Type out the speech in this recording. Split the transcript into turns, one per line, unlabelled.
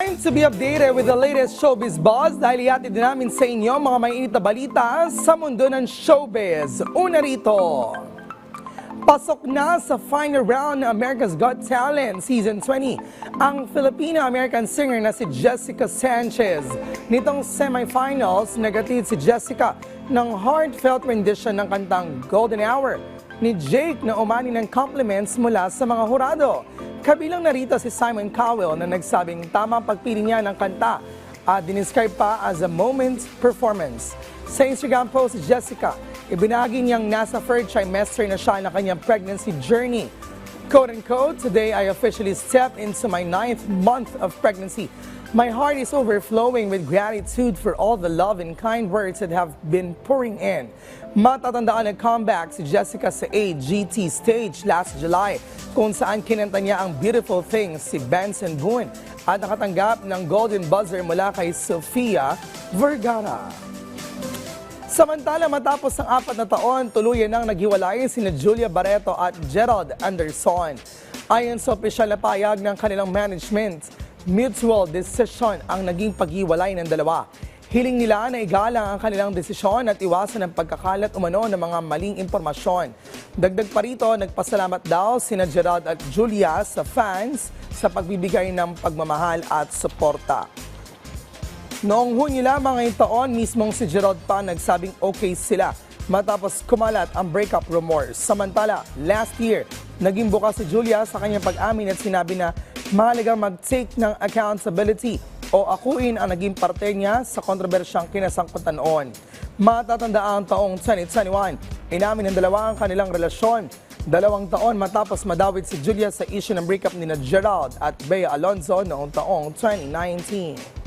Time to be updated with the latest showbiz buzz dahil ihatid din namin sa inyo mga mainit na balita sa mundo ng showbiz. Una rito, pasok na sa final round ng America's Got Talent Season 20 ang Filipino-American singer na si Jessica Sanchez. Nitong semifinals, nagatid si Jessica ng heartfelt rendition ng kantang Golden Hour ni Jake na umani ng compliments mula sa mga hurado. Kabilang narito si Simon Cowell na nagsabing tamang pagpili niya ng kanta at dinescribe pa as a moment performance. Sa Instagram post si Jessica, ibinahagi niyang nasa third trimester na siya na kanyang pregnancy journey. Quote-unquote, "Today I officially stepped into my 9th month of pregnancy. My heart is overflowing with gratitude for all the love and kind words that have been pouring in." Matatandaan ang comeback si Jessica sa AGT stage last July kung saan kinanta niya ang Beautiful Things si Benson Boone at nakatanggap ng Golden Buzzer mula kay Sofia Vergara. Samantala, matapos ang 4 na taon, tuluyan nang naghiwalay sina Julia Barreto at Gerald Anderson. Ayon sa opisyal na payag ng kanilang management, mutual decision ang naging paghiwalay ng dalawa. Hiling nila na igalang ang kanilang desisyon at iwasan ang pagkakalat umano ng mga maling impormasyon. Dagdag pa rito, nagpasalamat daw sina Gerald at Julia sa fans sa pagbibigay ng pagmamahal at suporta. Noong Hunyo lamang ngayong taon, mismong si Gerald pa nagsabing okay sila matapos kumalat ang breakup rumors. Samantala, last year, naging bukas si Julia sa kanyang pag-amin at sinabi na mahalagang mag-take ng accountability o akuin ang naging parte niya sa kontrobersyang kinasangkutan noon. Matatandaan taong 2021, inamin ng dalawa ang kanilang relasyon. 2 taon matapos madawit si Julia sa issue ng breakup ni Gerald at Bea Alonzo noong taong 2019.